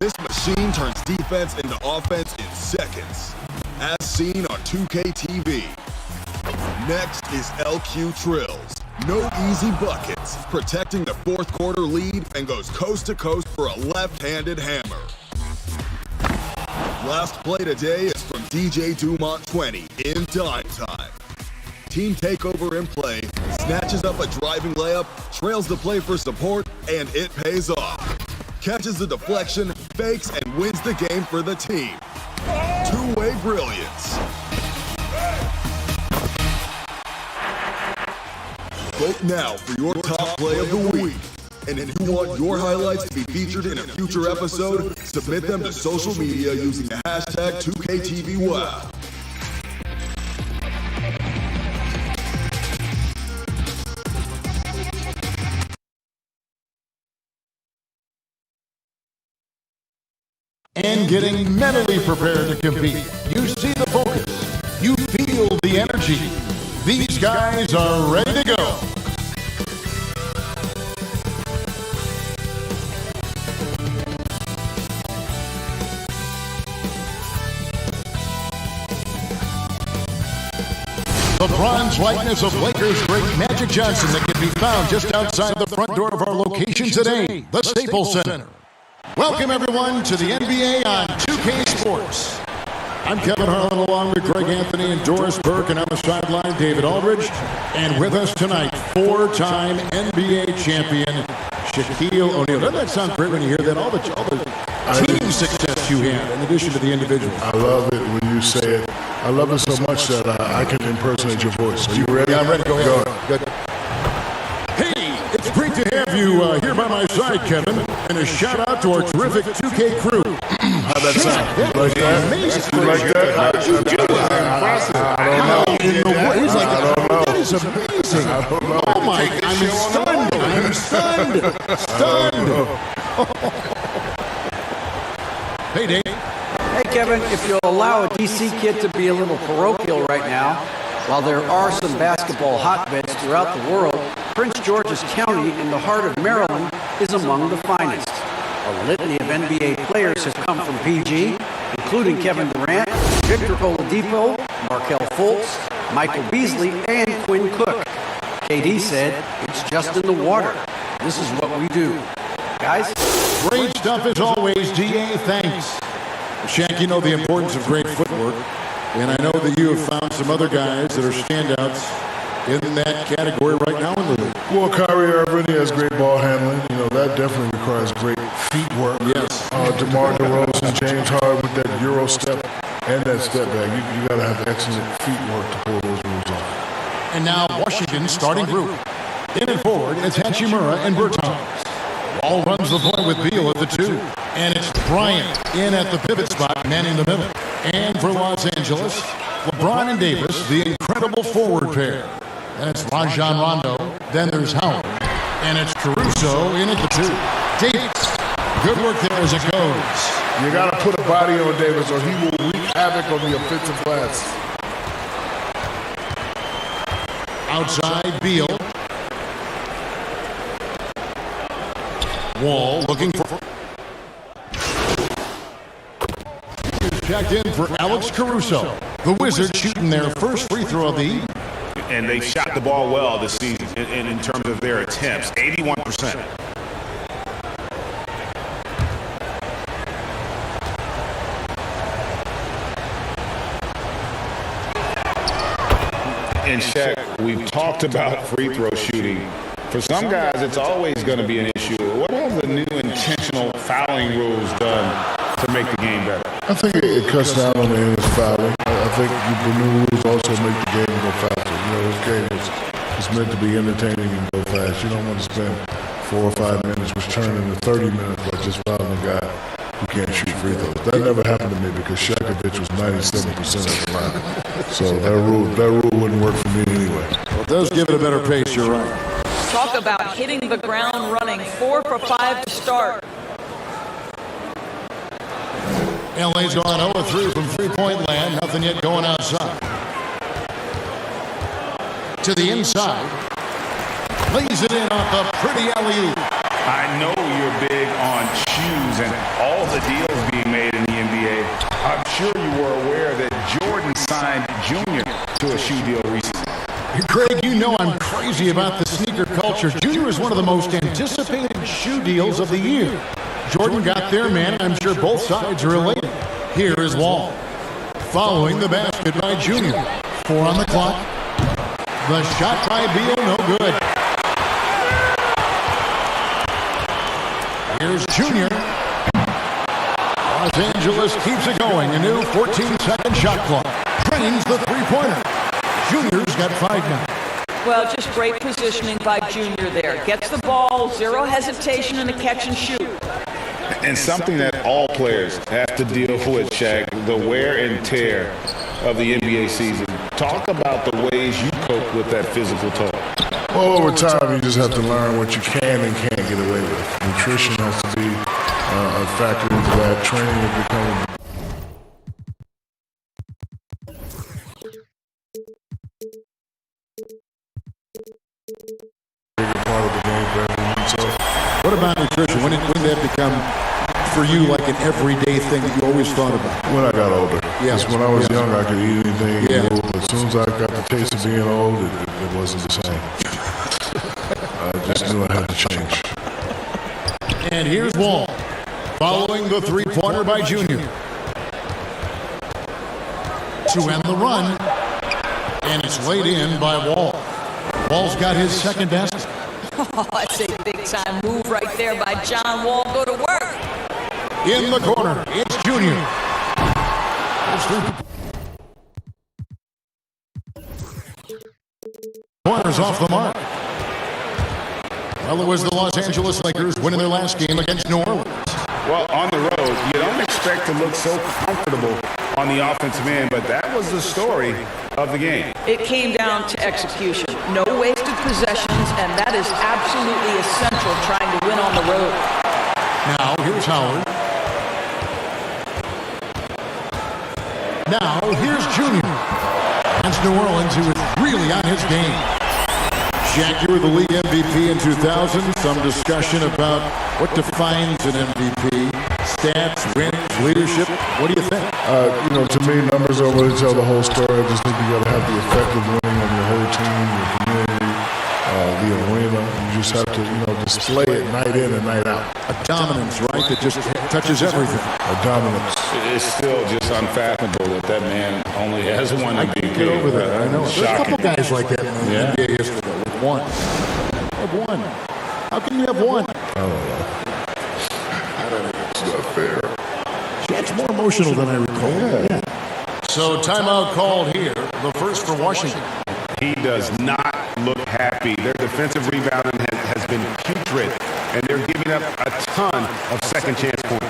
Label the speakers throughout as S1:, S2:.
S1: This machine turns defense into offense in seconds, as seen on 2K20. Next is LQ Trills. No easy buckets, protecting the fourth quarter lead and goes coast to coast for a left-handed hammer. Last play today is from DJ2K20 in dime time. Team takeover in play, snatches up a driving layup, trails the play for support, and it pays off. Catches the deflection, fakes, and wins the game for the team. Two-way brilliance. Vote now for your top play of the week. And if you want your highlights to be featured in a future episode, submit them to social media using the hashtag 2KTVWow.
S2: And getting mentally prepared to compete. You see the focus. You feel the energy. These guys are ready to go. The bronze likeness of Lakers great Magic Johnson that can be found just outside the front door of our location today, the Staples Center. Welcome, everyone, to the NBA on 2K Sports. I'm Kevin Harlan, along with Greg Anthony and Doris Burke, and on the sideline, David Aldridge. And with us tonight, four-time NBA champion, Shaquille O'Neal. Doesn't that sound great when you hear that? All the team success you had, in addition to the individual.
S3: I love it when you say it. I love it so much that I can impersonate your voice. Are you ready?
S2: Yeah, I'm ready. Go ahead.
S3: Go ahead.
S2: Good. Hey, it's great to have you here by my side, Kevin. And a shout-out to our terrific 2K crew.
S3: How'd that sound? You like that?
S2: Amazing.
S3: You like that?
S2: How'd you do that?
S3: Impressive. I don't know.
S2: He's like,
S3: I don't know.
S2: that is amazing.
S3: I don't know.
S2: Oh, my. I'm stunned. Stunned. Hey, Dave.
S4: Hey, Kevin, if you'll allow a DC kid to be a little parochial right now, while there are some basketball hotbeds throughout the world, Prince George's County in the heart of Maryland is among the finest. A litany of NBA players have come from PG, including Kevin Durant, Victor Oladipo, Markelle Fultz, Michael Beasley, and Quinn Cook. KD said, "It's just in the water. This is what we do." Guys?
S2: Great stuff as always, DA. Thanks. Shaq, you know the importance of great footwork, and I know that you have found some other guys that are standouts in that category right now in the league.
S3: Well, Kyrie Irving, he has great ball handling. You know, that definitely requires great feet work.
S2: Yes.
S3: DeMar DeRozan, James Harden with that Euro step and that step back. You got to have excellent feet work to pull those moves off.
S2: And now Washington's starting group. In and forward, it's Hachimura and Bertans. Wall runs the point with Beal at the 2. And it's Bryant in at the pivot spot, manning the middle. And for Los Angeles, LeBron and Davis, the incredible forward pair. Then it's Rajon Rondo. Then there's Howard. And it's Caruso in at the 2. Davis. Good work there as it goes.
S3: You got to put a body on Davis or he will wreak havoc on the offensive glass.
S2: Outside, Beal. Wall looking for... Checked in for Alex Caruso. The Wizards shooting their first free throw of the evening.
S5: And they shot the ball well this season in terms of their attempts, 81%. And Shaq, we've talked about free throw shooting. For some guys, it's always going to be an issue. What have the new intentional fouling rules done to make the game better?
S3: I think it cuts down on the endless fouling. I think the new rules also make the game go faster. You know, this game is meant to be entertaining and go fast. You don't want to spend 4 or 5 minutes, which turn into 30 minutes by just fouling a guy who can't shoot free throws. That never happened to me because Shakovich was 97% of the line. So that rule wouldn't work for me anyway.
S2: Well, it does give it a better pace, you're right.
S6: Talk about hitting the ground running. 4 for 5 to start.
S2: LA's gone 0-3 from three-point land. Nothing yet going outside. To the inside. Lays it in off the pretty alley-oop.
S5: I know you're big on shoes teams and all the deals being made in the NBA, I'm sure you were aware that Jordan signed Junior to a shoe deal recently.
S2: Craig, you know I'm crazy about the sneaker culture. Junior is one of the most anticipated shoe deals of the year. Jordan got their man, and I'm sure both sides are elated. Here is Wall. Following the basket by Junior. 4 on the clock. The shot by Beal, no good. Here's Junior. Los Angeles keeps it going. A new 14-second shot clock. Drains the three-pointer. Junior's got 5 now.
S6: Well, just great positioning by Junior there. Gets the ball, zero hesitation in the catch and shoot.
S5: And something that all players have to deal with, Shaq, the wear and tear of the NBA season. Talk about the ways you cope with that physical toll.
S3: Well, over time, you just have to learn what you can and can't get away with. Nutrition has to be a factor into that. Training will become part of the game for everyone. So,
S2: What about nutrition? When did that become, for you, like an everyday thing that you always thought about?
S3: when I got older.
S2: Yeah.
S3: Because when I was young, I could eat anything.
S2: Yeah.
S3: But as soon as I got the taste of being old, it wasn't the same. I just knew I had to change.
S2: And here's Wall. Following the three-pointer by Junior. To end the run. And it's laid in by Wall. Wall's got his second basket.
S6: Oh, that's a big-time move right there by John Wall. Go to work.
S2: In the corner, it's Junior. Corners off the mark. Well, it was the Los Angeles Lakers winning their last game against New Orleans.
S5: Well, on the road, you don't expect to look so comfortable on the offensive end, but that was the story of the game.
S6: It came down to execution. No wasted possessions, and that is absolutely essential trying to win on the road.
S2: Now, here's Howard. Now, here's Junior. Against New Orleans, who is really on his game. Shaq, you were the league MVP in 2000. Some discussion about what defines an MVP. Stats, wins, leadership. What do you think?
S3: To me, numbers don't really tell the whole story. I just think you got to have the effect of winning on your whole team, your community, the arena. You just have to, display it night in and night out.
S2: A dominance, right, that just touches everything.
S3: A dominance.
S5: It's still just unfathomable that man only has one
S2: I
S5: MVP.
S2: can't get over that. I know. There's a couple
S5: Shocking.
S2: guys like that in the NBA history, though, with one. Have one. How can you have one?
S3: I don't know. It's not fair.
S2: It's more emotional than I recall. Yeah. So timeout called here. The first for Washington.
S5: He does not look happy. Their defensive rebounding has been putrid, and they're giving up a ton of second chance points.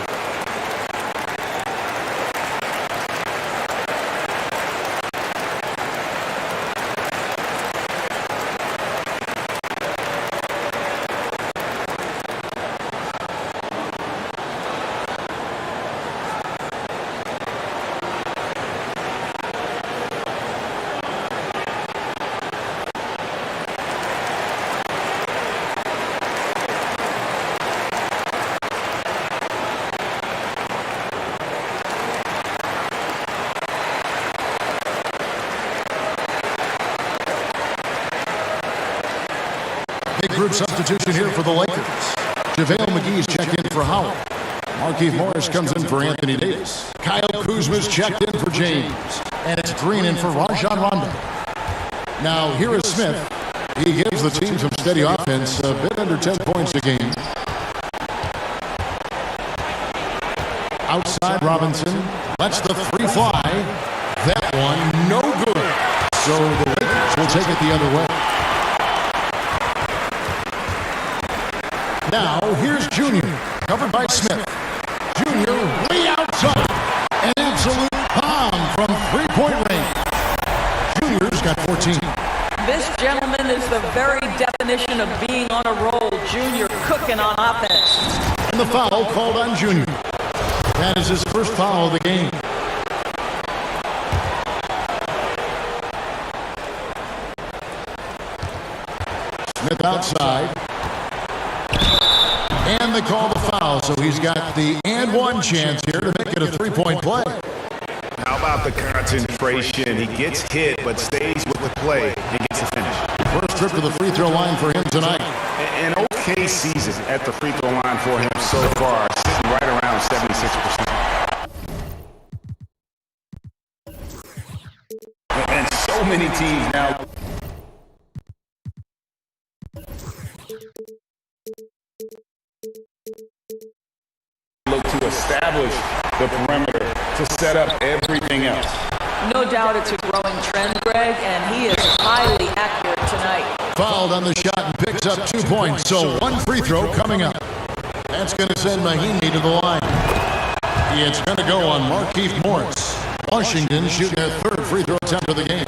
S2: Big group substitution here for the Lakers. JaVale McGee's checked in for Howard. Markieff Morris comes in for Anthony Davis. Kyle Kuzma's checked in for James. And it's Green in for Rajon Rondo. Now, here is Smith. He gives the team some steady offense, a bit under 10 points a game. Outside Robinson. Lets the three fly. That one, no good. So the Lakers will take it the other way. Now, here's Junior, covered by Smith. Junior way outside. An absolute bomb from three-point range. Junior's got 14.
S6: This gentleman is the very definition of being on a roll. Junior cooking on offense.
S2: And the foul called on Junior. That is his first foul of the game. Smith outside. And they call the foul. foul, so he's got the and one chance here to make it a three-point play.
S5: How about the concentration? He gets hit, but stays with the play and gets the finish.
S2: First trip to the free throw line for him tonight.
S5: An okay season at the free throw line for him so far, sitting right around 76%. And so many teams now look to establish the perimeter to set up everything else.
S6: No doubt it's a growing trend, Greg, and he is highly accurate tonight.
S2: Fouled on the shot and picks up 2 points, so one free throw coming up. That's going to send Mahinmi to the line. It's going to go on Markieff Morris. Washington shooting their third free throw attempt of the game.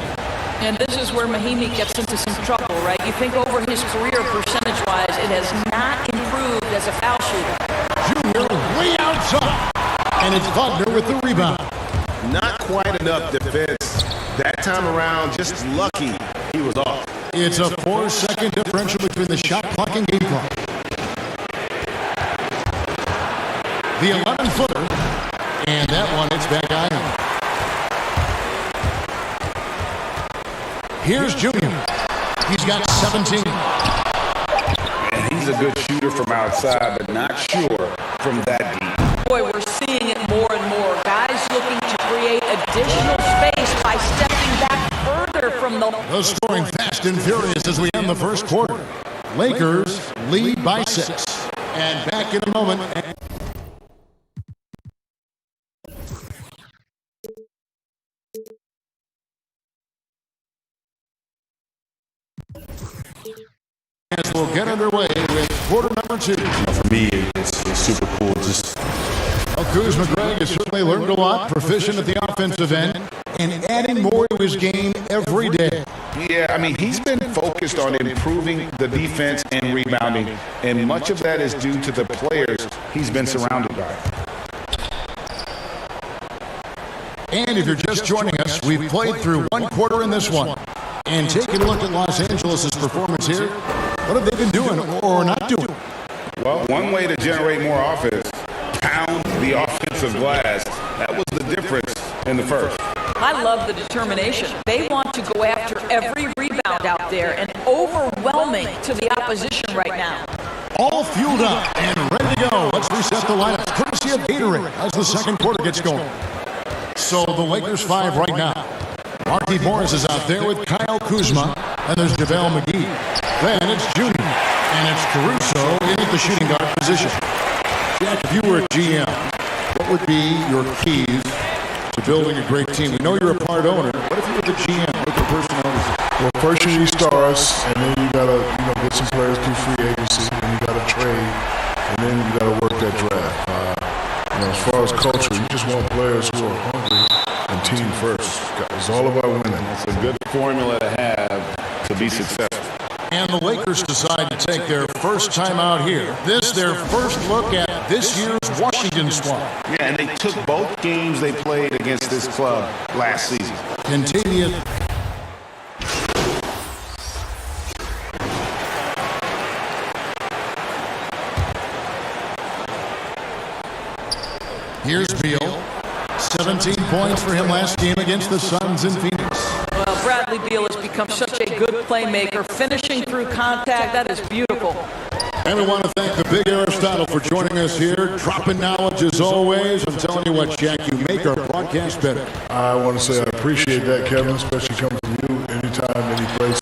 S6: And this is where Mahinmi gets into some trouble, right? You think over his career, percentage-wise, it has not improved as a foul shooter.
S2: Junior way outside, and it's Wagner with the rebound.
S5: Not quite enough defense. That time around, just lucky he was off.
S2: It's a 4-second differential between the shot clock and game clock. The 11-footer, and that one hits back iron. Here's Junior. He's got 17.
S5: And he's a good shooter from outside, but not sure from that deep.
S6: Boy, we're seeing it more and more. Guys looking to create additional space by stepping back further from the...
S2: The scoring fast and furious as we end the first quarter. Lakers lead by 6. And back in a moment. As we'll get underway with quarter number 2.
S7: For me, it's super cool. Just
S2: Kuzma Greg has certainly learned a lot, proficient at the offensive end, and adding more to his game every day.
S5: Yeah, I mean, he's been focused on improving the defense and rebounding, and much of that is due to the players he's been surrounded by.
S2: And if you're just joining us, we've played through one quarter in this one. And taking a look at Los Angeles' performance here, what have they been doing or not doing?
S5: Well, one way to generate more offense, pound the offensive glass. That was the difference in the first.
S6: I love the determination. They want to go after every rebound out there and overwhelming to the opposition right now.
S2: All fueled up and ready to go. Let's reset the lineup, courtesy of Gatorade, as the second quarter gets going. So the Lakers 5 right now. Markieff Morris is out there with Kyle Kuzma, and there's JaVale McGee. Then it's Junior, and it's Caruso in at the shooting guard position. Jack, if you were a GM, what would be your keys to building a great team? We know you're a part owner. What if you were the GM? What the personalities?
S3: Well, first you need stars, and then you gotta get some players through free agency, and you gotta trade, and then you gotta work that draft. As far as culture, you just want players who are hungry and team first. It's all about winning.
S5: It's a good formula to have to be successful.
S2: And the Lakers decide to take their first time out here. This their first look at this year's Washington squad.
S5: Yeah, and they took both games they played against this club last season.
S2: Continue. Here's Beal. 17 points for him last game against the Suns in Phoenix.
S6: Well, Bradley Beal has become such a good playmaker, finishing through contact. That is beautiful.
S2: And we want to thank the Big Aristotle for joining us here, dropping knowledge as always. I'm telling you what, Jack, you make our broadcast better.
S3: I want to say I appreciate that, Kevin, especially coming from you anytime, any place.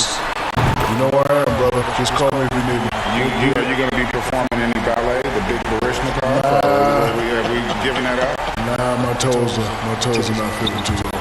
S3: You know where I am, brother. Just call me if you need me.
S5: Are you going to be performing any ballet, the big Barishnikov? Are we giving that up?
S3: Nah, my toes are not feeling too well.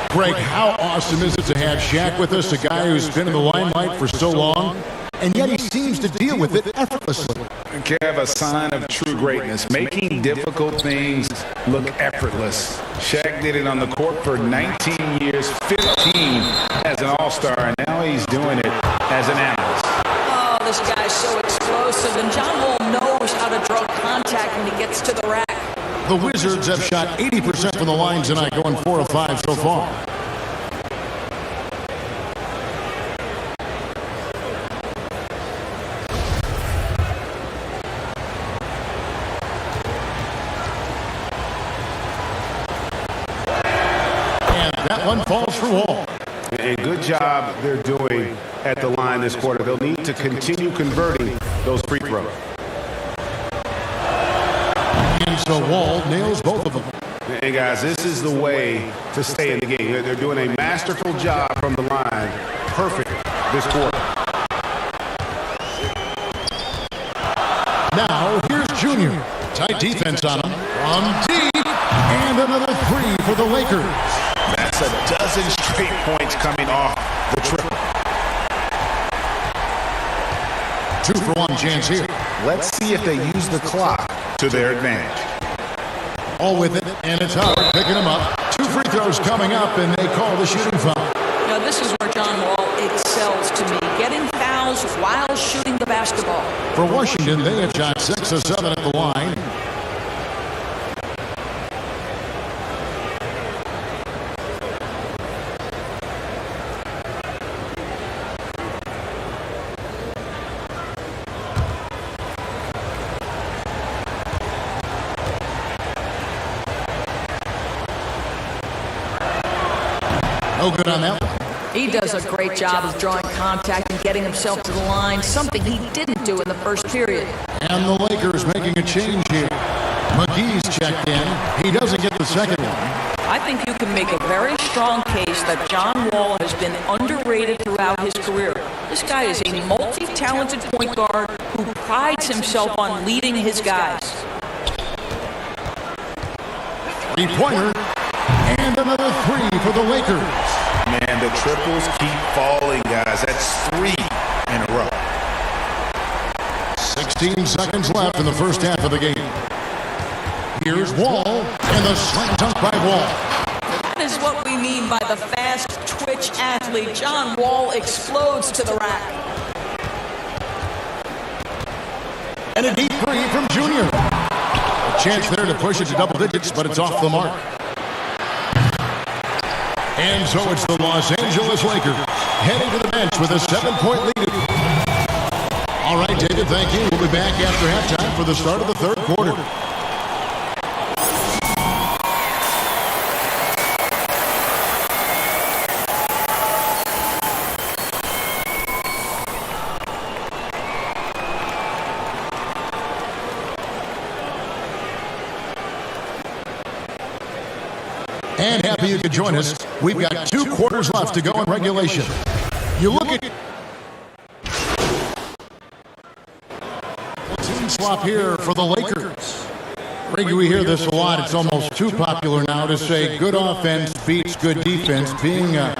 S2: Greg, how awesome is it to have Shaq with us, a guy who's been in the limelight for so long, and yet he seems to deal with it effortlessly.
S5: Kev, a sign of true greatness, making difficult things look effortless. Shaq did it on the court for 19 years, 15 as an all-star, and now he's doing it as an analyst.
S6: Oh, this guy's so explosive, and John Wall knows how to draw contact when he gets to the rack.
S2: The Wizards have shot 80% from the line tonight, going 4 of 5 so far. one falls for Wall.
S5: And good job they're doing at the line this quarter. They'll need to continue converting those free throws.
S2: And so Wall nails both of them.
S5: And guys, this is the way to stay in the game. They're doing a masterful job from the line. Perfect this quarter.
S2: Now, here's Junior. Tight defense on him. From deep. And another three for the Lakers.
S5: That's a dozen straight points coming off the triple.
S2: 2-for-1 chance here.
S5: Let's see if they use the clock to their advantage.
S2: All with it, and it's Howard picking him up. 2 free throws coming up, and they call the shooting foul.
S6: Now, this is where John Wall excels to me, getting fouls while shooting the basketball.
S2: For Washington, they have shot 6 of 7 at the line. No good on that one.
S6: He does a great job of drawing contact and getting himself to the line, something he didn't do in the first period.
S2: And the Lakers making a change here. McGee's checked in. He doesn't get the second one.
S6: I think you can make a very strong case that John Wall has been underrated throughout his career. This guy is a multi-talented point guard who prides himself on leading his guys.
S2: Three-pointer. And another three for the Lakers.
S5: Man, the triples keep falling, guys. That's 3 in a row.
S2: 16 seconds left in the first half of the game. Here's Wall, and the slam dunk by Wall.
S6: That is what we mean by the fast twitch athlete. John Wall explodes to the rack.
S2: And a deep three from Junior. A chance there to push it to double digits, but it's off the mark. And so it's the Los Angeles Lakers heading to the bench with a 7-point lead. All right, David, thank you. We'll be back after halftime for the start of the third quarter. And happy you could join us. We've got 2 quarters left to go in regulation. You look at team swap here for the Lakers. Reggie, we hear this a lot. It's almost too popular now to say good offense beats good defense. Being a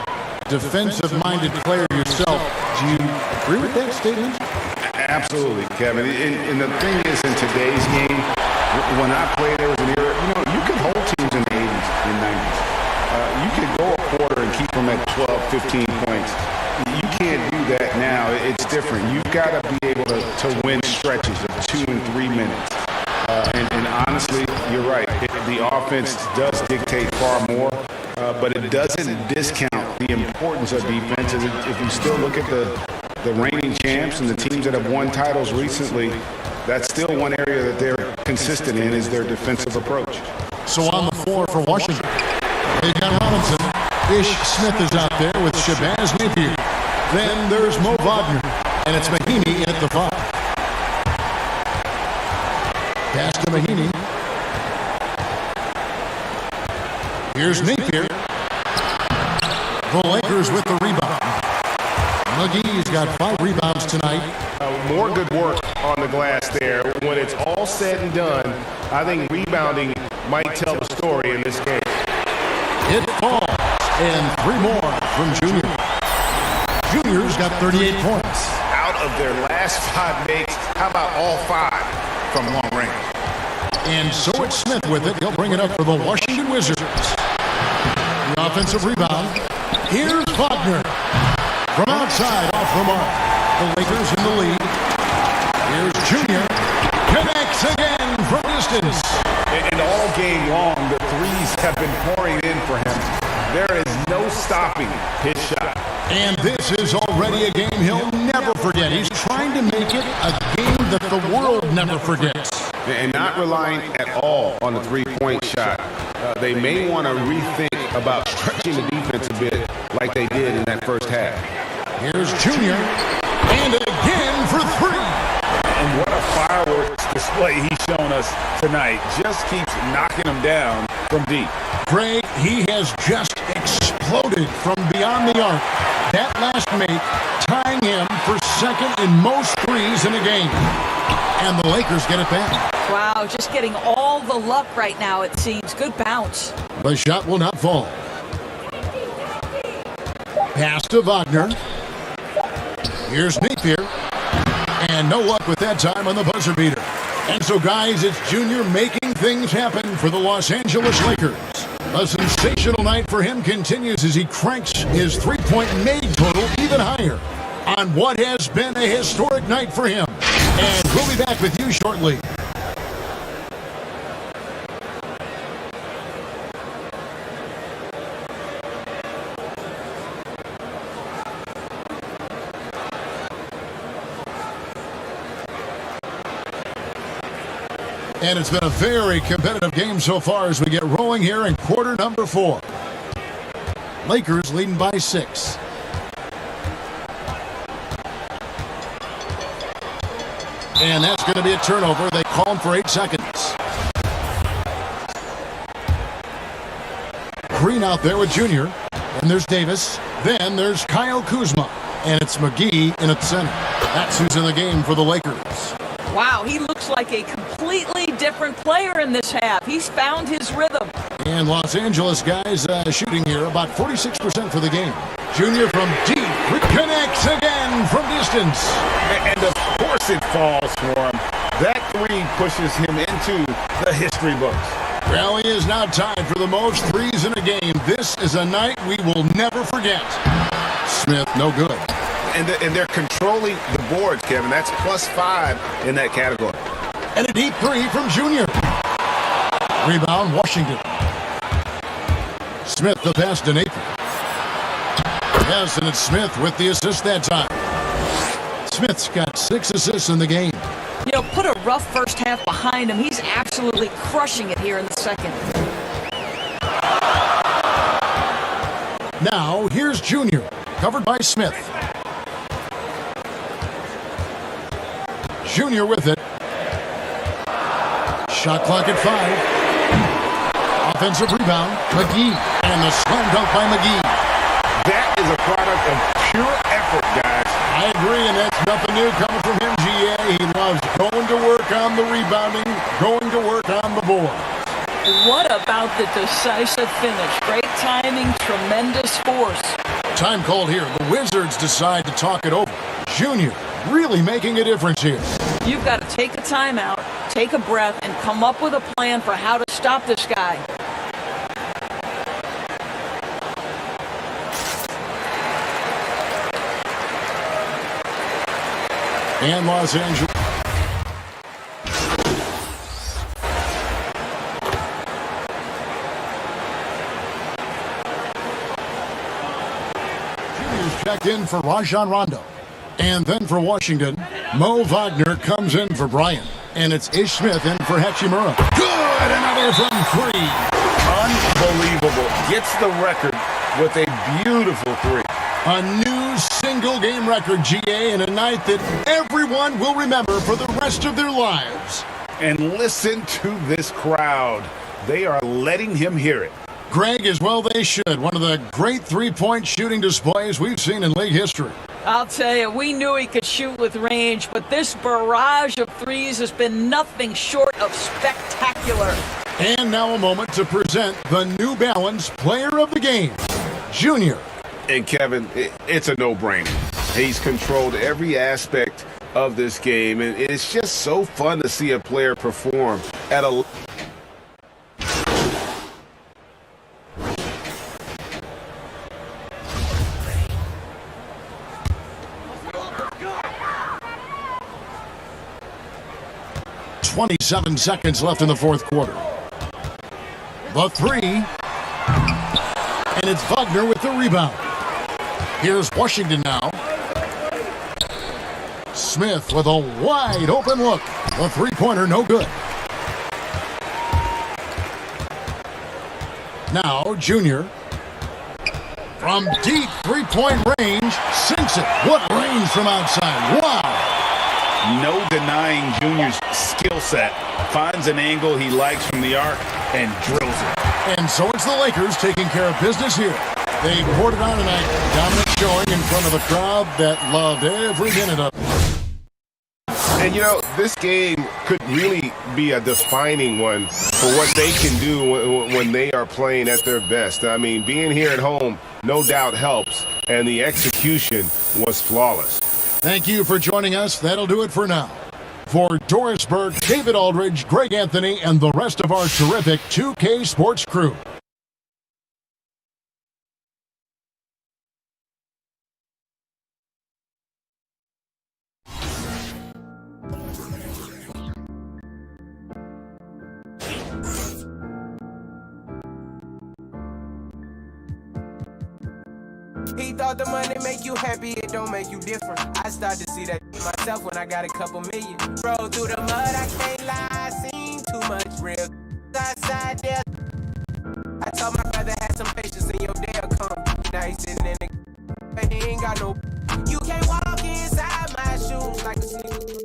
S2: defensive-minded player yourself, do you agree with that statement?
S5: Absolutely, Kevin. And the thing is, in today's game, when I played, there was an era, you could hold teams in the 80s and 90s. You could go a quarter and keep them at 12, 15 points. You can't do that now. It's different. You've got to be able to win stretches of 2 and 3 minutes. And honestly, you're right. The offense does dictate far more, but it doesn't discount the importance of defense. If you still look at the reigning champs and the teams that have won titles recently, that's still one area that they're consistent in is their defensive approach.
S2: So on the floor for Washington, they've got Robinson. Ish Smith is out there with Shabazz Napier. Then there's Mo Wagner, and it's Mahinmi at the 5. Pass to Mahinmi. Here's Napier. The Lakers with the rebound. McGee's got 5 rebounds tonight.
S8: More good work on the glass there. When it's all said and done, I think rebounding might tell the story in this game.
S2: It falls, and 3 more from Junior. Junior's got 38 points.
S8: Out of their last 5 makes, how about all 5 from long range?
S2: And so it's Smith with it. He'll bring it up for the Washington Wizards. The offensive rebound. Here's Wagner. From outside, off the mark. The Lakers in the lead. Here's Junior. Connects again from distance.
S8: And all game long, the threes have been pouring in for him. There is no stopping his shot.
S2: And this is already a game he'll never forget. He's trying to make it a game that the world never forgets.
S5: And not relying at all on the three-point shot. They may want to rethink
S8: about stretching the defense a bit like they did in that first half.
S2: Here's Junior, and again for three.
S5: And what a fireworks display he's shown us tonight. Just keeps knocking them down from deep.
S2: Greg, he has just exploded from beyond the arc. That last make tying him for second in most threes in a game. And the Lakers get it back.
S6: Wow, just getting all the luck right now, it seems. Good bounce.
S2: The shot will not fall. Pass to Wagner. Here's Napier. And no luck with that time on the buzzer beater. And so, guys, it's Junior making things happen for the Los Angeles Lakers. A sensational night for him continues as he cranks his three-point made total even higher on what has been a historic night for him. And we'll be back with you shortly. And it's been a very competitive game so far as we get rolling here in quarter number 4. Lakers leading by 6. And that's going to be a turnover. They call him for 8 seconds. Green out there with Junior. And there's Davis. Then there's Kyle Kuzma. And it's McGee in at center. That's who's in the game for the Lakers.
S6: Wow, he looks like a completely different player in this half. He's found his rhythm.
S2: And Los Angeles guys shooting here about 46% for the game. Junior from deep connects again from distance.
S5: And of course it falls for him. That three pushes him into the history books.
S2: Well, he is now tied for the most threes in a game. This is a night we will never forget. Smith, no good.
S8: And they're controlling the boards, Kevin. That's +5 in that category.
S2: And a deep three from Junior. Rebound, Washington. Smith the pass to Napier. Yes, and it's Smith with the assist that time. Smith's got 6 assists in the game.
S6: You know, put a rough first half behind him. He's absolutely crushing it here in the second.
S2: Now, here's Junior, covered by Smith. Junior with it. Shot clock at 5. Offensive rebound, McGee. And the slam dunk by McGee.
S8: That is a product of pure effort, guys.
S2: I agree, and that's nothing new coming from him, GA. He loves going to work on the rebounding, going to work on the board.
S6: What about the decisive finish? Great timing, tremendous force.
S2: Time called here. The Wizards decide to talk it over. Junior really making a difference here.
S6: You've got to take a timeout, take a breath, and come up with a plan for how to stop this guy.
S2: And Los Angeles. Junior's checked in for Rajon Rondo. And then for Washington, Mo Wagner comes in for Bryant. And it's Ish Smith in for Hachimura. Good! Another from 3.
S5: Unbelievable. Gets the record with a beautiful 3.
S2: A new single-game record, GA, in a night that everyone will remember for the rest of their lives.
S5: And listen to this crowd. They are letting him hear it.
S2: Greg, as well they should. One of the great three-point shooting displays we've seen in league history.
S6: I'll tell you, we knew he could shoot with range, but this barrage of threes has been nothing short of spectacular.
S2: And now a moment to present the New Balance Player of the Game, Junior.
S8: And Kevin, it's a no-brainer. He's controlled every aspect of this game, and it's just so fun to see a player perform at a...
S2: .27 seconds left in the fourth quarter. The 3. And it's Wagner with the rebound. Here's Washington now. Smith with a wide open look. The three-pointer no good. Now Junior From deep three-point range, sinks it. What range from outside. Wow.
S5: No denying Junior's skill set. Finds an angle he likes from the arc and drills it.
S2: And so it's the Lakers taking care of business here. They poured it on tonight. Dominant showing in front of a crowd that loved every minute of it.
S8: And, you know, this game could really be a defining one for what they can do when they are playing at their best. I mean, being here at home no doubt helps, and the execution was flawless.
S2: Thank you for joining us. That'll do it for now. For Doris Burke, David Aldridge, Greg Anthony, and the rest of our terrific 2K Sports crew.
S9: He thought the money make you happy, it don't make you different. I started to see that myself when I got a couple million. Roll through the mud, I can't lie, I seen too much real outside there. I told my brother had some patience and your day'll come. Now he's sitting in the but he ain't got no. You can't walk inside my shoes like a sneaker.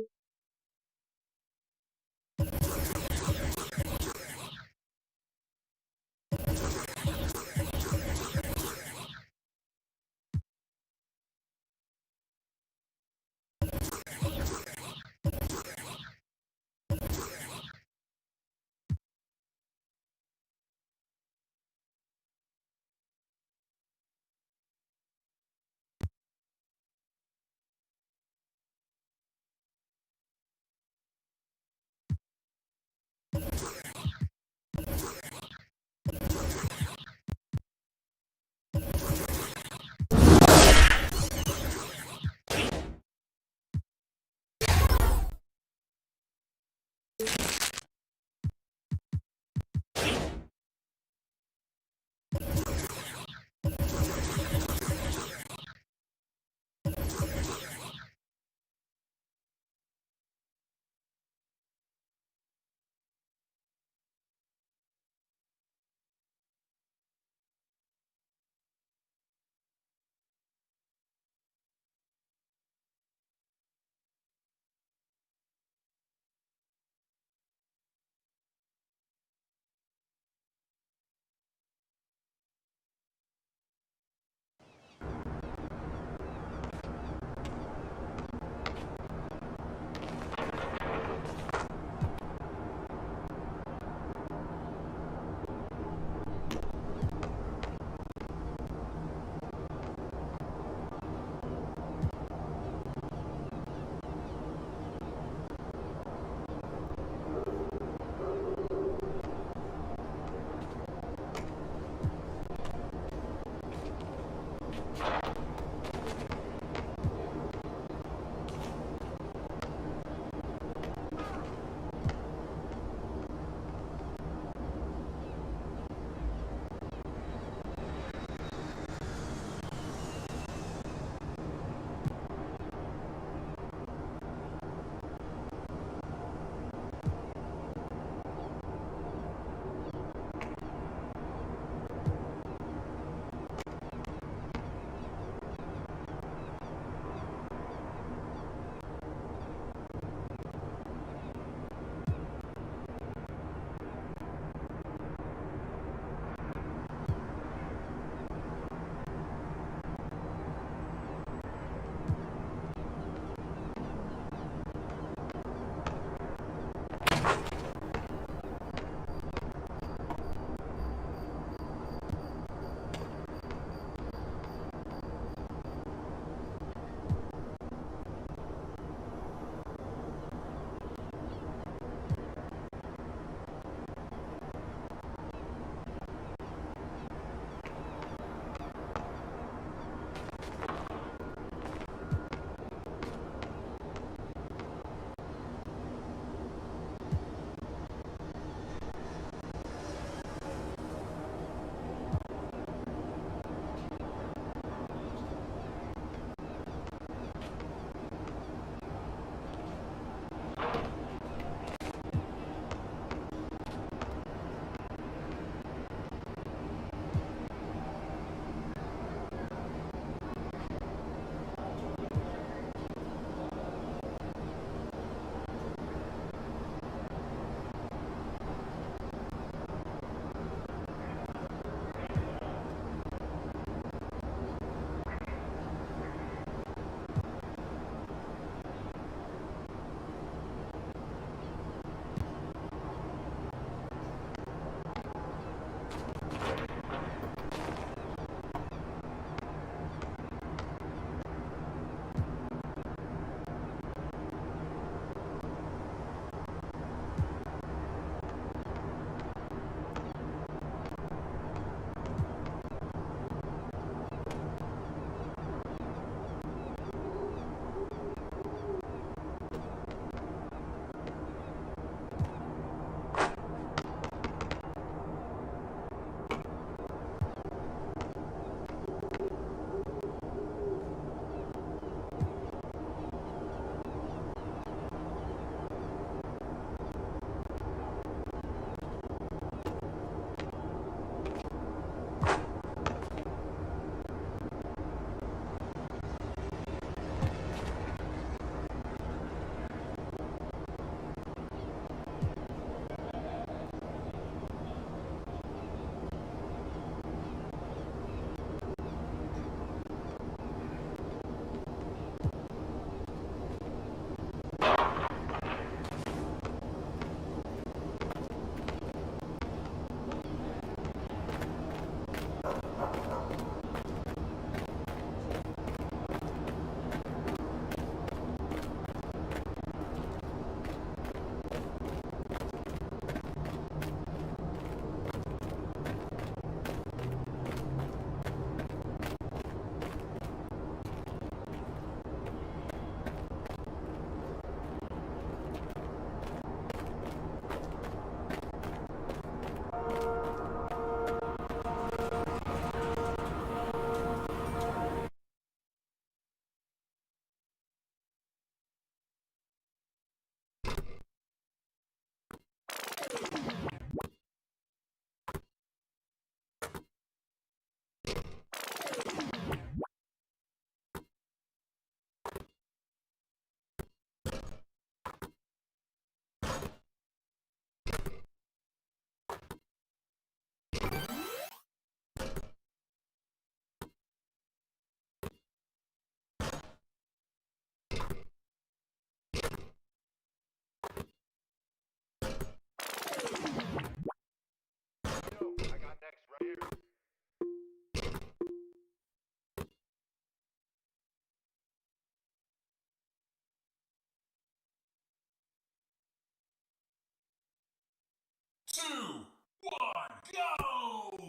S10: go!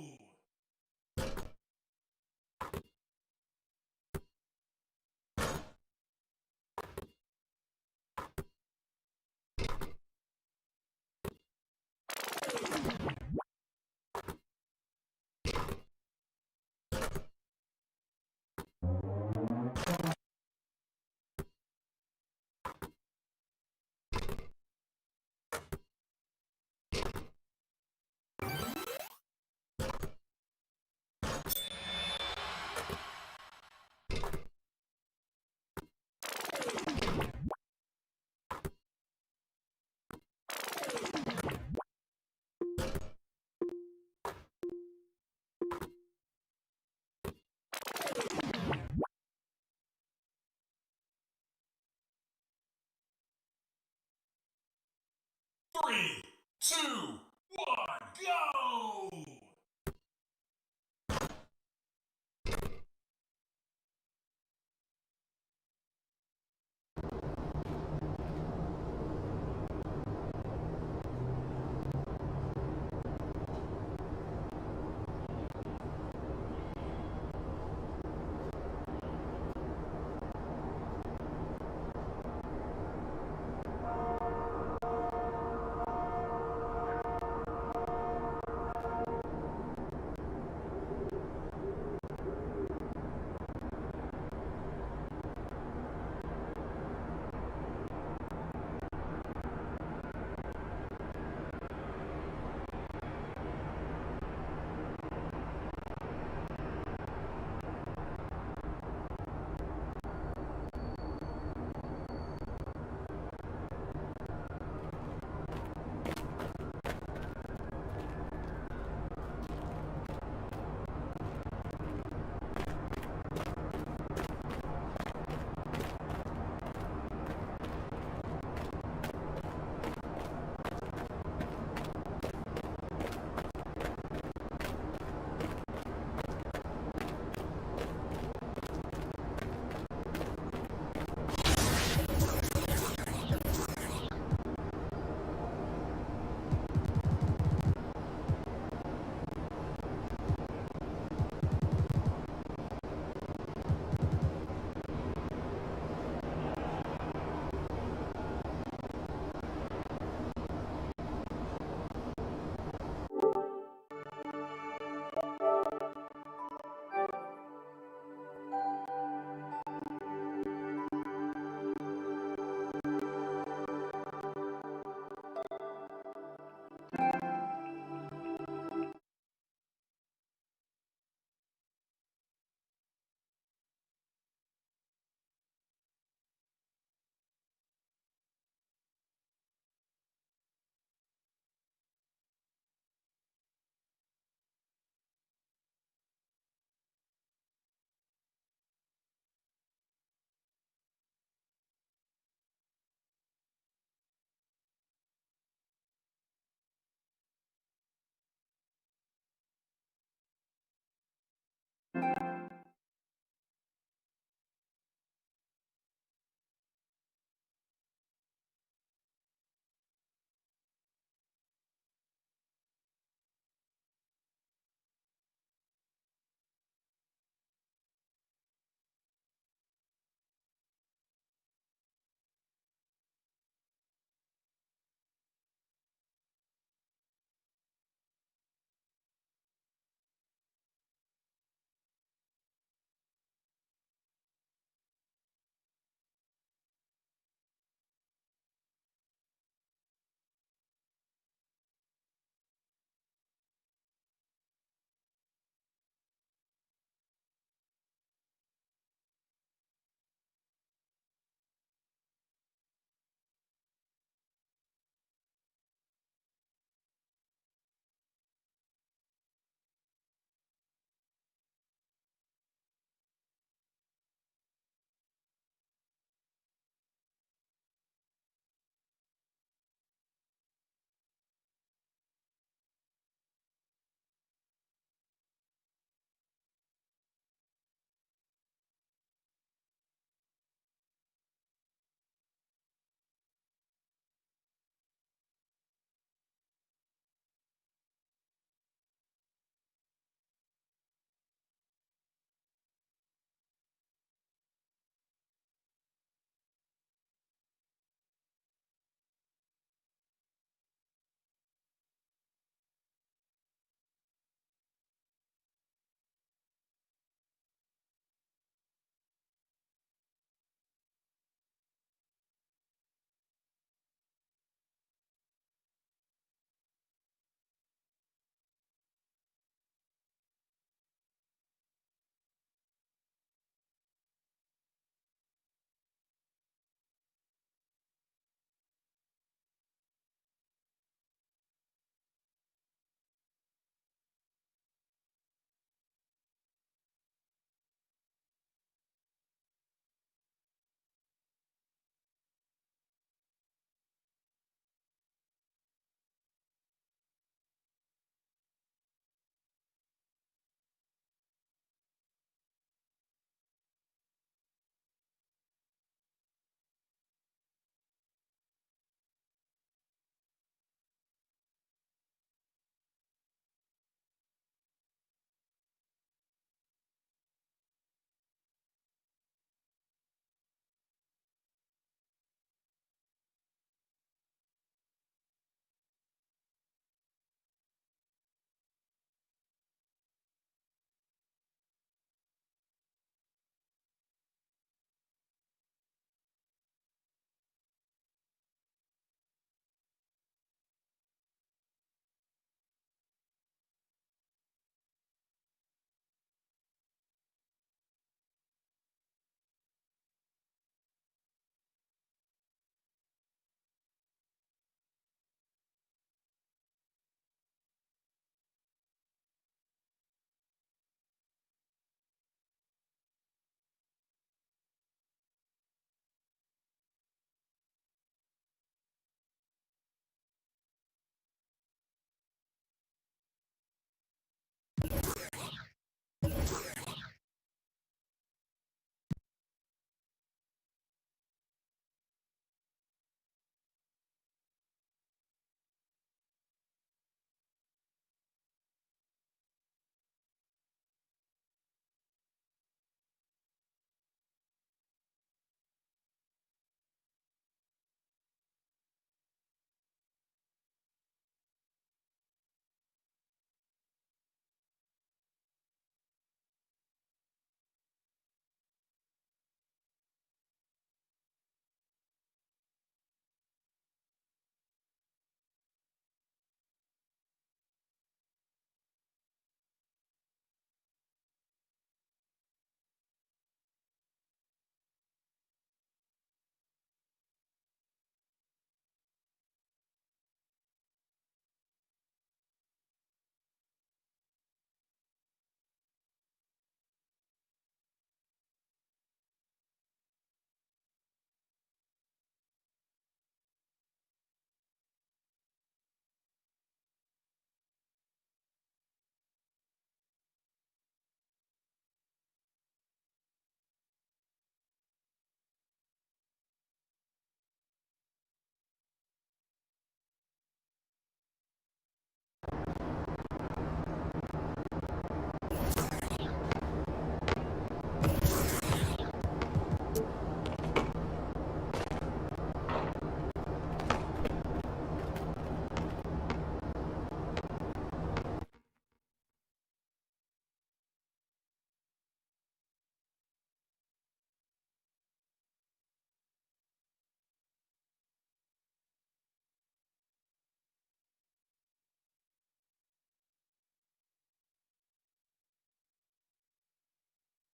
S10: Three, two, one, go!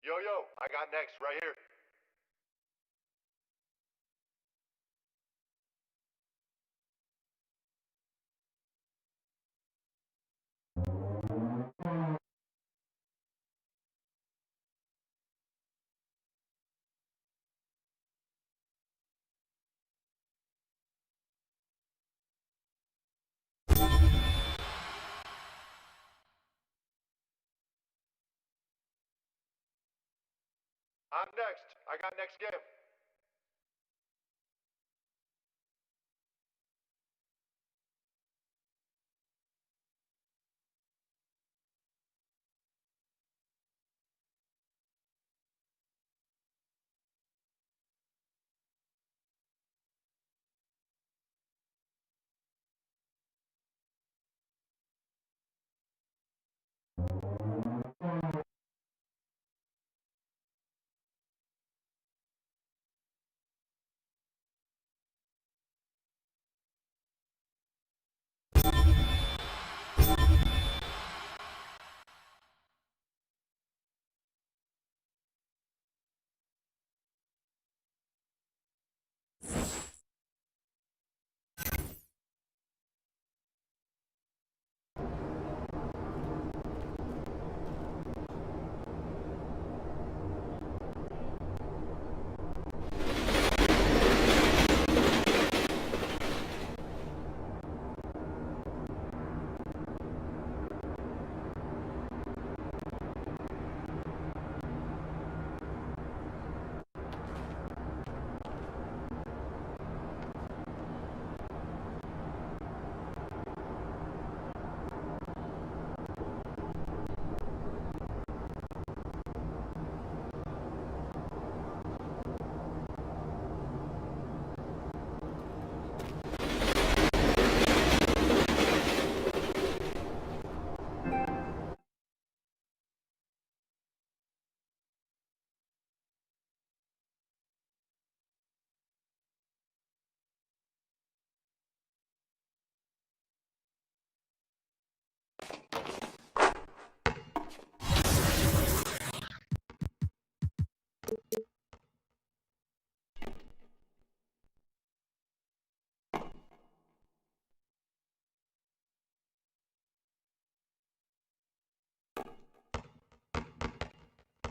S2: Yo, I got next right here. I'm next. I got next game.